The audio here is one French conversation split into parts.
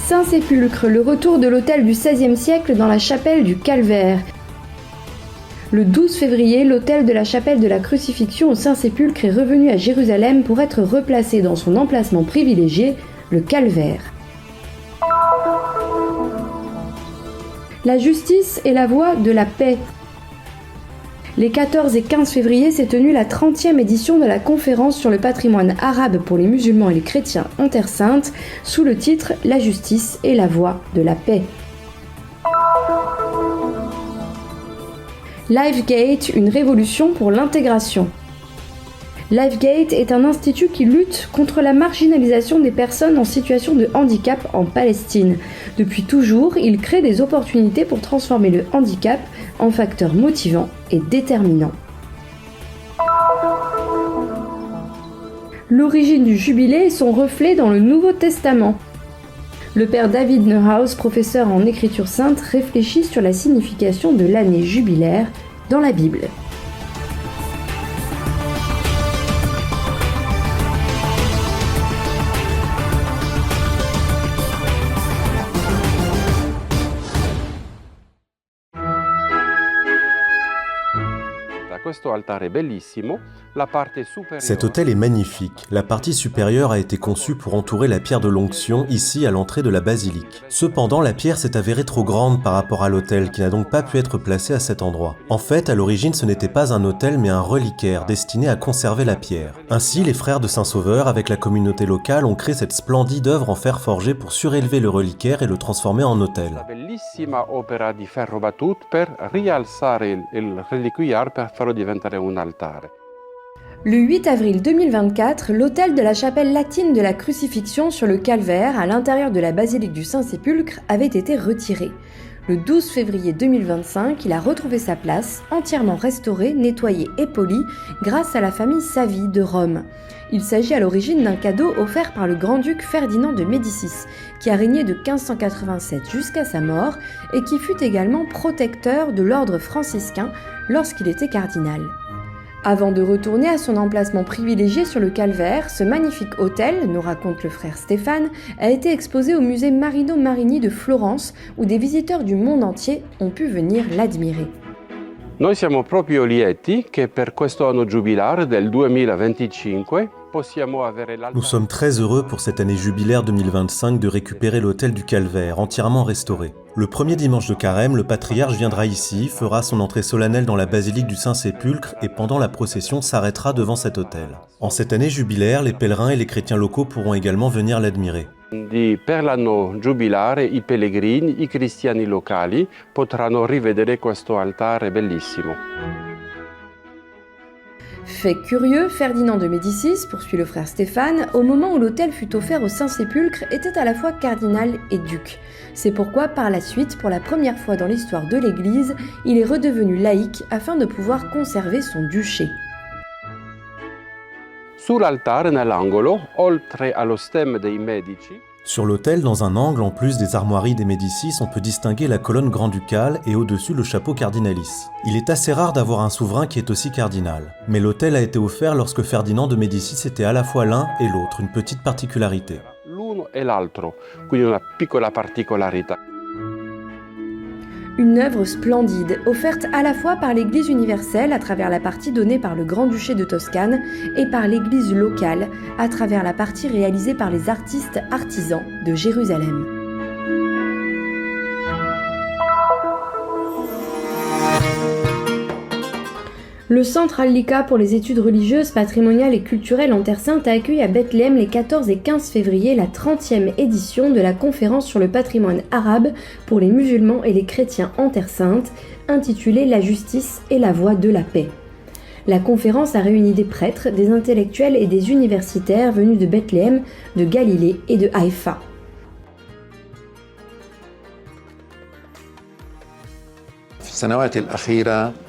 Saint-Sépulcre, le retour de l'autel du XVIe siècle dans la chapelle du Calvaire. Le 12 février, l'autel de la chapelle de la Crucifixion au Saint-Sépulcre est revenu à Jérusalem pour être replacé dans son emplacement privilégié, le Calvaire. La justice est la voie de la paix. Les 14 et 15 février s'est tenue la 30e édition de la conférence sur le patrimoine arabe pour les musulmans et les chrétiens en Terre Sainte, sous le titre « La justice est la voie de la paix ». LifeGate, une révolution pour l'intégration. LifeGate est un institut qui lutte contre la marginalisation des personnes en situation de handicap en Palestine. Depuis toujours, il crée des opportunités pour transformer le handicap en facteur motivant et déterminant. L'origine du jubilé est son reflet dans le Nouveau Testament. Le père David Neuhaus, professeur en écriture sainte, réfléchit sur la signification de l'année jubilaire dans la Bible. Cet autel est magnifique. La partie supérieure a été conçue pour entourer la pierre de l'onction, ici à l'entrée de la basilique. Cependant, la pierre s'est avérée trop grande par rapport à l'autel, qui n'a donc pas pu être placé à cet endroit. En fait, à l'origine, ce n'était pas un autel, mais un reliquaire destiné à conserver la pierre. Ainsi, les frères de Saint-Sauveur, avec la communauté locale, ont créé cette splendide œuvre en fer forgé pour surélever le reliquaire et le transformer en autel. Le 8 avril 2024, l'autel de la chapelle latine de la Crucifixion sur le Calvaire, à l'intérieur de la basilique du Saint-Sépulcre, avait été retiré. Le 12 février 2025, il a retrouvé sa place, entièrement restauré, nettoyé et poli, grâce à la famille Savi de Rome. Il s'agit à l'origine d'un cadeau offert par le grand-duc Ferdinand de Médicis, qui a régné de 1587 jusqu'à sa mort et qui fut également protecteur de l'ordre franciscain lorsqu'il était cardinal. Avant de retourner à son emplacement privilégié sur le Calvaire, ce magnifique autel, nous raconte le frère Stéphane, a été exposé au musée Marino Marini de Florence, où des visiteurs du monde entier ont pu venir l'admirer. Noi siamo proprio lieti che per questo anno giubilare del 2025 Nous sommes très heureux pour cette année jubilaire 2025 de récupérer l'autel du Calvaire, entièrement restauré. Le premier dimanche de Carême, le patriarche viendra ici, fera son entrée solennelle dans la basilique du Saint-Sépulcre et pendant la procession s'arrêtera devant cet autel. En cette année jubilaire, les pèlerins et les chrétiens locaux pourront également venir l'admirer. Per l'anno giubilare i pellegrini, i cristiani locali potranno rivedere questo altare bellissimo. Fait curieux, Ferdinand de Médicis, poursuit le frère Stéphane, au moment où l'autel fut offert au Saint-Sépulcre, était à la fois cardinal et duc. C'est pourquoi, par la suite, pour la première fois dans l'histoire de l'Église, il est redevenu laïque afin de pouvoir conserver son duché. Sull'altare, nell'angolo, oltre allo stemma dei Medici, sur l'autel, dans un angle, en plus des armoiries des Médicis, on peut distinguer la colonne grand-ducale et au-dessus le chapeau cardinalice. Il est assez rare d'avoir un souverain qui est aussi cardinal. Mais l'autel a été offert lorsque Ferdinand de Médicis était à la fois l'un et l'autre, une petite particularité. L'uno e l'altro, quindi una piccola particolarità. Une œuvre splendide, offerte à la fois par l'Église universelle à travers la partie donnée par le Grand-Duché de Toscane et par l'Église locale à travers la partie réalisée par les artistes artisans de Jérusalem. Le Centre Al-Lika pour les études religieuses, patrimoniales et culturelles en Terre Sainte a accueilli à Bethléem les 14 et 15 février la 30e édition de la conférence sur le patrimoine arabe pour les musulmans et les chrétiens en Terre Sainte, intitulée « La justice et la voie de la paix ». La conférence a réuni des prêtres, des intellectuels et des universitaires venus de Bethléem, de Galilée et de Haïfa.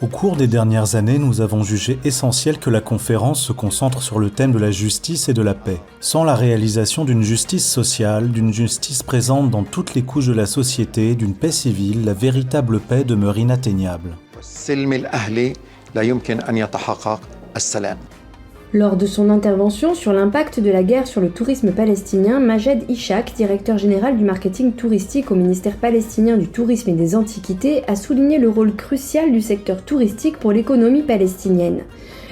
Au cours des dernières années, nous avons jugé essentiel que la conférence se concentre sur le thème de la justice et de la paix. Sans la réalisation d'une justice sociale, d'une justice présente dans toutes les couches de la société, d'une paix civile, la véritable paix demeure inatteignable. Lors de son intervention sur l'impact de la guerre sur le tourisme palestinien, Majed Ishaq, directeur général du marketing touristique au ministère palestinien du tourisme et des antiquités, a souligné le rôle crucial du secteur touristique pour l'économie palestinienne.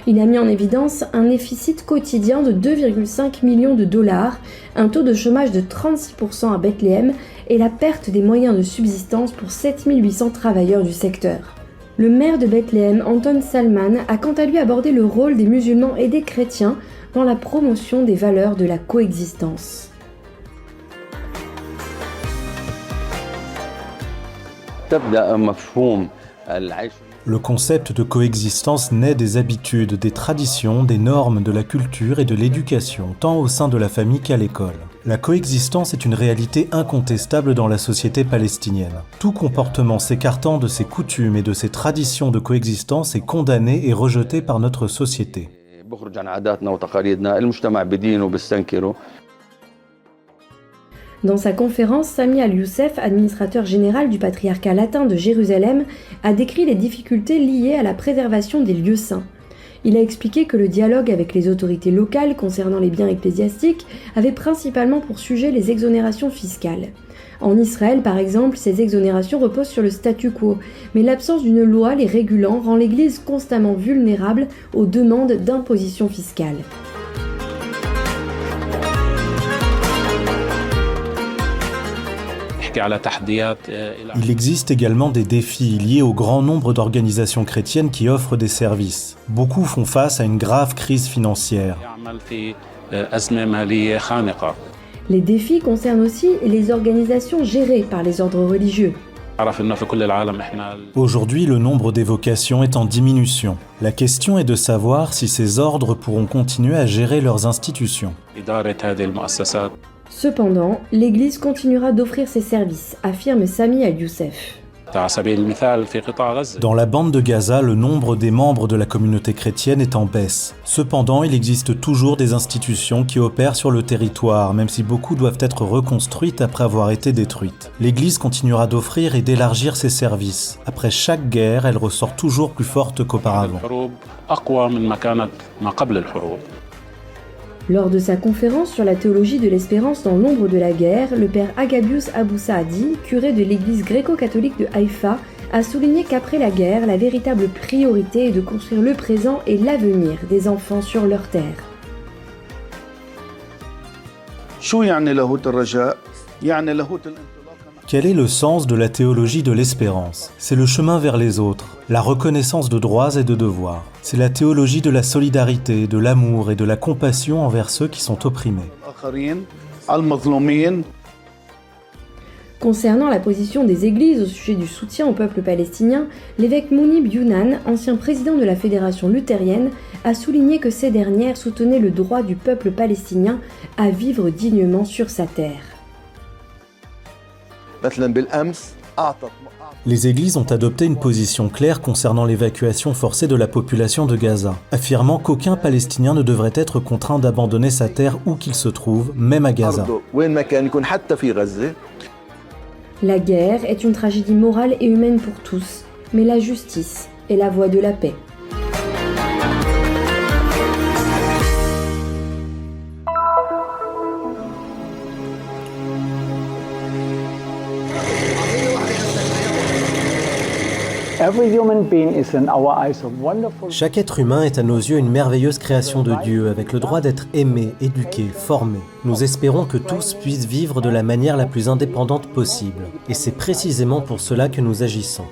Il a mis en évidence un déficit quotidien de 2,5 millions de dollars, un taux de chômage de 36% à Bethléem et la perte des moyens de subsistance pour 7800 travailleurs du secteur. Le maire de Bethléem, Anton Salman, a quant à lui abordé le rôle des musulmans et des chrétiens dans la promotion des valeurs de la coexistence. Le concept de coexistence naît des habitudes, des traditions, des normes, de la culture et de l'éducation, tant au sein de la famille qu'à l'école. La coexistence est une réalité incontestable dans la société palestinienne. Tout comportement s'écartant de ses coutumes et de ses traditions de coexistence est condamné et rejeté par notre société. Dans sa conférence, Sami Al-Youssef, administrateur général du patriarcat latin de Jérusalem, a décrit les difficultés liées à la préservation des lieux saints. Il a expliqué que le dialogue avec les autorités locales concernant les biens ecclésiastiques avait principalement pour sujet les exonérations fiscales. En Israël, par exemple, ces exonérations reposent sur le statu quo, mais l'absence d'une loi les régulant rend l'Église constamment vulnérable aux demandes d'imposition fiscale. Il existe également des défis liés au grand nombre d'organisations chrétiennes qui offrent des services. Beaucoup font face à une grave crise financière. Les défis concernent aussi les organisations gérées par les ordres religieux. Aujourd'hui, le nombre d'évocations est en diminution. La question est de savoir si ces ordres pourront continuer à gérer leurs institutions. Cependant, l'Église continuera d'offrir ses services, affirme Sami Al-Youssef. Dans la bande de Gaza, le nombre des membres de la communauté chrétienne est en baisse. Cependant, il existe toujours des institutions qui opèrent sur le territoire, même si beaucoup doivent être reconstruites après avoir été détruites. L'Église continuera d'offrir et d'élargir ses services. Après chaque guerre, elle ressort toujours plus forte qu'auparavant. Lors de sa conférence sur la théologie de l'espérance dans l'ombre de la guerre, le père Agabius Abou Saadi, curé de l'église gréco-catholique de Haïfa, a souligné qu'après la guerre, la véritable priorité est de construire le présent et l'avenir des enfants sur leur terre. Quel est le sens de la théologie de l'espérance? C'est le chemin vers les autres, la reconnaissance de droits et de devoirs. C'est la théologie de la solidarité, de l'amour et de la compassion envers ceux qui sont opprimés. Concernant la position des églises au sujet du soutien au peuple palestinien, l'évêque Mounib Younan, ancien président de la Fédération luthérienne, a souligné que ces dernières soutenaient le droit du peuple palestinien à vivre dignement sur sa terre. Les églises ont adopté une position claire concernant l'évacuation forcée de la population de Gaza, affirmant qu'aucun Palestinien ne devrait être contraint d'abandonner sa terre où qu'il se trouve, même à Gaza. La guerre est une tragédie morale et humaine pour tous, mais la justice est la voie de la paix. Chaque être humain est à nos yeux une merveilleuse création de Dieu, avec le droit d'être aimé, éduqué, formé. Nous espérons que tous puissent vivre de la manière la plus indépendante possible. Et c'est précisément pour cela que nous agissons.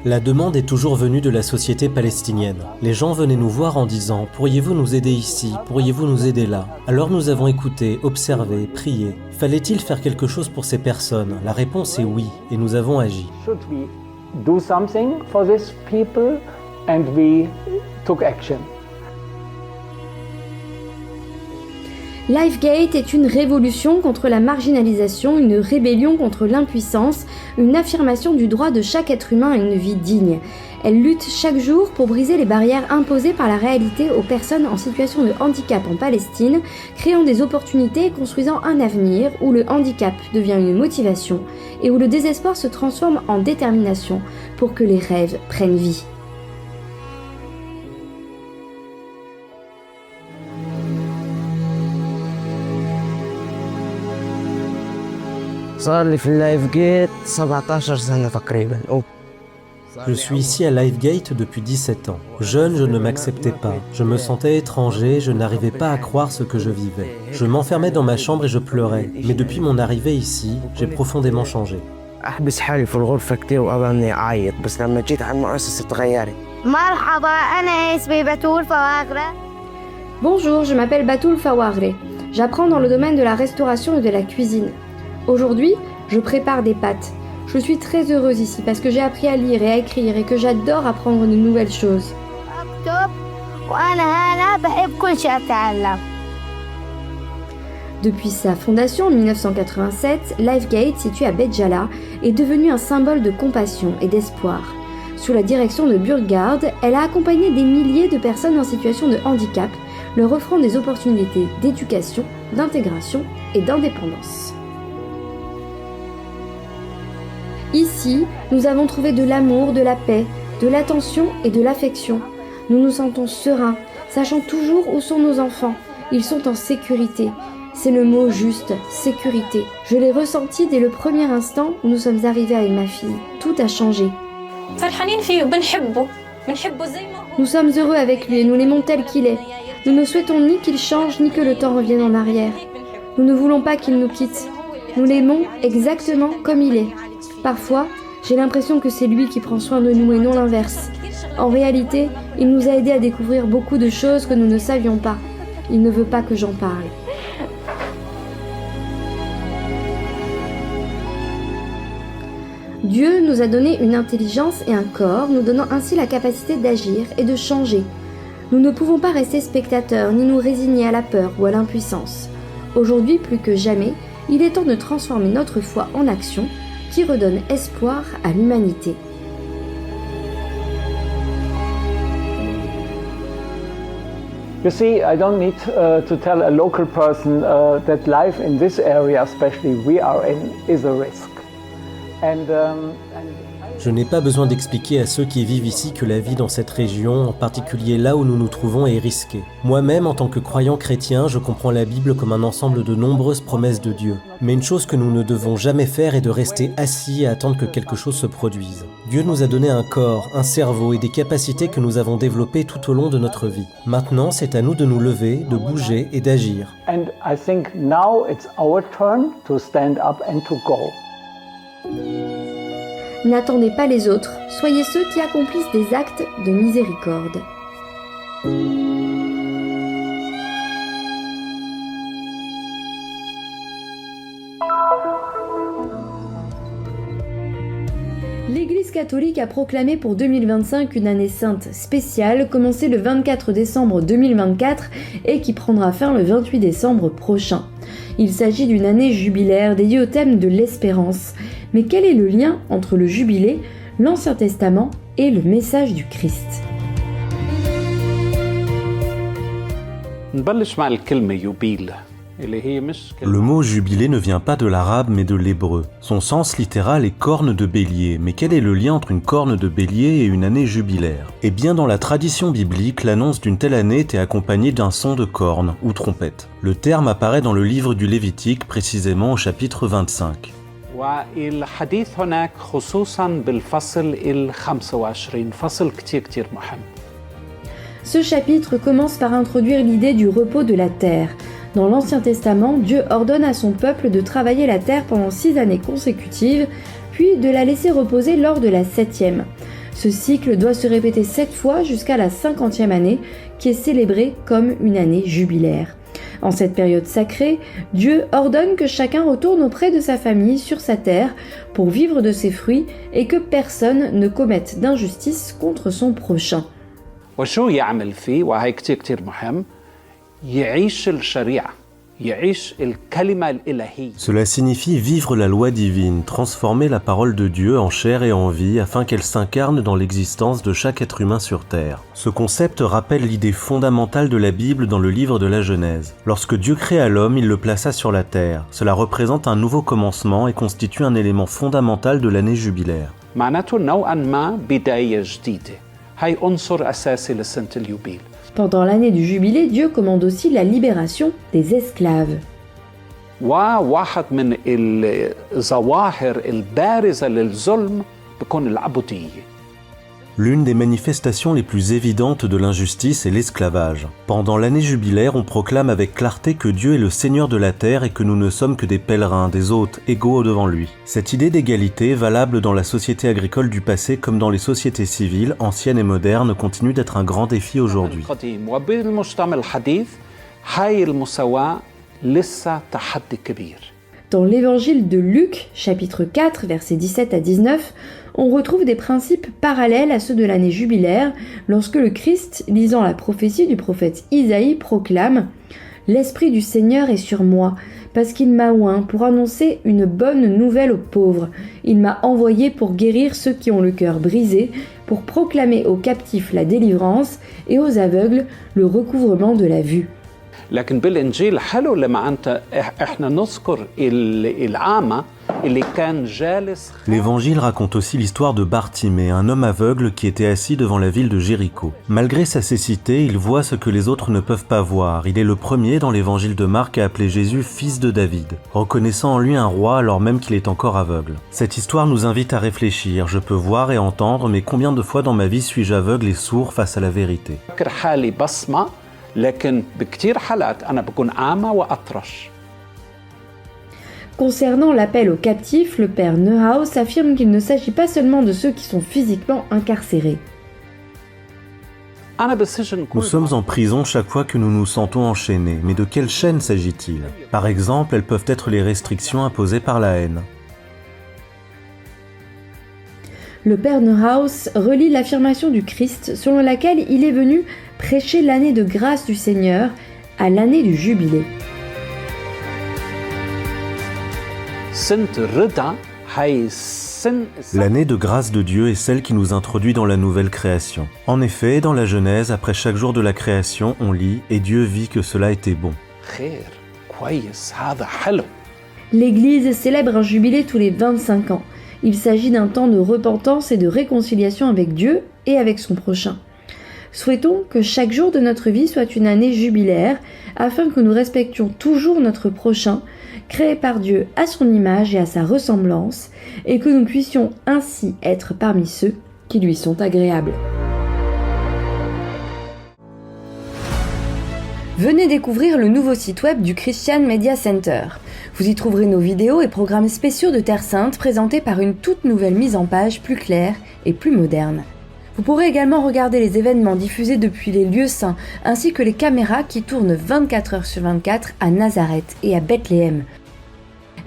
La demande est toujours venue de la société palestinienne. Les gens venaient nous voir en disant « Pourriez-vous nous aider ici? Pourriez-vous nous aider là ?» Alors nous avons écouté, observé, prié. Fallait-il faire quelque chose pour ces personnes? La réponse est oui, et nous avons agi. LifeGate est une révolution contre la marginalisation, une rébellion contre l'impuissance, une affirmation du droit de chaque être humain à une vie digne. Elle lutte chaque jour pour briser les barrières imposées par la réalité aux personnes en situation de handicap en Palestine, créant des opportunités et construisant un avenir où le handicap devient une motivation et où le désespoir se transforme en détermination pour que les rêves prennent vie. صار لي في اللايف جيت 17 سنة تقريبا. Je suis ici à LifeGate depuis 17 ans. Jeune, je ne m'acceptais pas. Je me sentais étranger, je n'arrivais pas à croire ce que je vivais. Je m'enfermais dans ma chambre et je pleurais. Mais depuis mon arrivée ici, j'ai profondément changé. أحبس حالي في الغرفة كتير وأبني أعيط بس لما جيت على المؤسسة تغيرت. مرحبا أنا اسمي بتول فواغرة. Bonjour, je m'appelle Batoul Fawaré. J'apprends dans le domaine de la restauration et de la cuisine. Aujourd'hui, je prépare des pâtes. Je suis très heureuse ici parce que j'ai appris à lire et à écrire et que j'adore apprendre de nouvelles choses. أكتب وأنا هنا بحب كل شيء أتعلم. Depuis sa fondation en 1987, LifeGate, situé à Béjala, est devenu un symbole de compassion et d'espoir. Sous la direction de Burgard, elle a accompagné des milliers de personnes en situation de handicap, leur offrant des opportunités d'éducation, d'intégration et d'indépendance. Ici, nous avons trouvé de l'amour, de la paix, de l'attention et de l'affection. Nous nous sentons sereins, sachant toujours où sont nos enfants. Ils sont en sécurité. C'est le mot juste, sécurité. Je l'ai ressenti dès le premier instant où nous sommes arrivés avec ma fille. Tout a changé. Nous sommes heureux avec lui et nous l'aimons tel qu'il est. Nous ne souhaitons ni qu'il change ni que le temps revienne en arrière. Nous ne voulons pas qu'il nous quitte. Nous l'aimons exactement comme il est. Parfois, j'ai l'impression que c'est lui qui prend soin de nous et non l'inverse. En réalité, il nous a aidés à découvrir beaucoup de choses que nous ne savions pas. Il ne veut pas que j'en parle. Dieu nous a donné une intelligence et un corps, nous donnant ainsi la capacité d'agir et de changer. Nous ne pouvons pas rester spectateurs ni nous résigner à la peur ou à l'impuissance. Aujourd'hui, plus que jamais, il est temps de transformer notre foi en action qui redonne espoir à l'humanité. You see, I don't need to tell a local person that life in this area, especially we are in, is a risk. Je n'ai pas besoin d'expliquer à ceux qui vivent ici que la vie dans cette région, en particulier là où nous nous trouvons, est risquée. Moi-même, en tant que croyant chrétien, je comprends la Bible comme un ensemble de nombreuses promesses de Dieu. Mais une chose que nous ne devons jamais faire est de rester assis et attendre que quelque chose se produise. Dieu nous a donné un corps, un cerveau et des capacités que nous avons développées tout au long de notre vie. Maintenant, c'est à nous de nous lever, de bouger et d'agir. And I think now it's our turn to stand up and to go. N'attendez pas les autres, soyez ceux qui accomplissent des actes de miséricorde. L'Église catholique a proclamé pour 2025 une année sainte spéciale, commencée le 24 décembre 2024 et qui prendra fin le 28 décembre prochain. Il s'agit d'une année jubilaire dédiée au thème de l'espérance. Mais quel est le lien entre le jubilé, l'Ancien Testament et le message du Christ ? Le mot jubilé ne vient pas de l'arabe mais de l'hébreu. Son sens littéral est corne de bélier. Mais quel est le lien entre une corne de bélier et une année jubilaire ? Eh bien, dans la tradition biblique, l'annonce d'une telle année était accompagnée d'un son de corne ou trompette. Le terme apparaît dans le livre du Lévitique, précisément au chapitre 25. والحديث هناك خصوصا بالفصل ال25 فصل كتير مهم. Ce chapitre commence par introduire l'idée du repos de la terre. Dans l'Ancien Testament, Dieu ordonne à son peuple de travailler la terre pendant 6 années consécutives, puis de la laisser reposer lors de la 7e. Ce cycle doit se répéter 7 fois jusqu'à la 50e année, qui est célébrée comme une année jubilaire. En cette période sacrée, Dieu ordonne que chacun retourne auprès de sa famille sur sa terre pour vivre de ses fruits et que personne ne commette d'injustice contre son prochain. وشو يعمل فيه وهي كتير مهم يعيش الشريعة يعيش الكلمة الإلهية. Cela signifie vivre la loi divine, transformer la parole de Dieu en chair et en vie afin qu'elle s'incarne dans l'existence de chaque être humain sur Terre. Ce concept rappelle l'idée fondamentale de la Bible dans le livre de la Genèse. Lorsque Dieu créa l'homme, il le plaça sur la terre. Cela représente un nouveau commencement et constitue un élément fondamental de l'année jubilaire. معناته نوعا ما بداية جديدة. هاي عنصر أساسي لسنة اليوبيل. Pendant l'année du jubilé, Dieu commande aussi la libération des esclaves. وواحد من الظواهر البارزة للظلم بكون العبودية. L'une des manifestations les plus évidentes de l'injustice est l'esclavage. Pendant l'année jubilaire, on proclame avec clarté que Dieu est le Seigneur de la terre et que nous ne sommes que des pèlerins, des hôtes, égaux devant lui. Cette idée d'égalité, valable dans la société agricole du passé comme dans les sociétés civiles, anciennes et modernes, continue d'être un grand défi aujourd'hui. وبالمجتمع الحديث هاي المساواة لسه تحدي كبير. Dans l'évangile de Luc, chapitre 4, versets 17 à 19, on retrouve des principes parallèles à ceux de l'année jubilaire lorsque le Christ, lisant la prophétie du prophète Isaïe, proclame « L'Esprit du Seigneur est sur moi, parce qu'il m'a oint pour annoncer une bonne nouvelle aux pauvres. Il m'a envoyé pour guérir ceux qui ont le cœur brisé, pour proclamer aux captifs la délivrance et aux aveugles le recouvrement de la vue. » لكن بالإنجيل حلو لما أنت إحنا نذكر العامة اللي كان جالس. L'Évangile raconte aussi l'histoire de Bartimée, un homme aveugle qui était assis devant la ville de Jéricho. Malgré sa cécité, il voit ce que les autres ne peuvent pas voir. Il est le premier dans l'Évangile de Marc à appeler Jésus fils de David, reconnaissant en lui un roi alors même qu'il est encore aveugle. Cette histoire nous invite à réfléchir. Je peux voir et entendre, mais combien de fois dans ma vie suis-je aveugle et sourd face à la vérité? لكن بكتير حالات أنا بكون أعمى وأطرش. Concernant l'appel aux captifs, le père Neuhaus affirme qu'il ne s'agit pas seulement de ceux qui sont physiquement incarcérés. Nous sommes en prison chaque fois que nous nous sentons enchaînés, mais de quelle chaîne s'agit-il? Par exemple, elles peuvent être les restrictions imposées par la haine. Le père Neuhaus relie l'affirmation du Christ selon laquelle il est venu prêcher l'année de grâce du Seigneur à l'année du jubilé. L'année de grâce de Dieu est celle qui nous introduit dans la nouvelle création. En effet, dans la Genèse, après chaque jour de la création, on lit « Et Dieu vit que cela était bon ». L'Église célèbre un jubilé tous les 25 ans. Il s'agit d'un temps de repentance et de réconciliation avec Dieu et avec son prochain. Souhaitons que chaque jour de notre vie soit une année jubilaire, afin que nous respections toujours notre prochain, créé par Dieu à son image et à sa ressemblance, et que nous puissions ainsi être parmi ceux qui lui sont agréables. Venez découvrir le nouveau site web du Christian Media Center. Vous y trouverez nos vidéos et programmes spéciaux de Terre Sainte présentés par une toute nouvelle mise en page plus claire et plus moderne. Vous pourrez également regarder les événements diffusés depuis les lieux saints, ainsi que les caméras qui tournent 24 heures sur 24 à Nazareth et à Bethléem.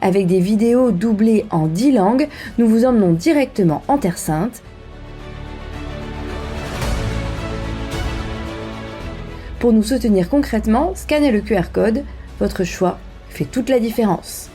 Avec des vidéos doublées en 10 langues, nous vous emmenons directement en Terre Sainte. Pour nous soutenir concrètement, scannez le QR code. Votre choix fait toute la différence.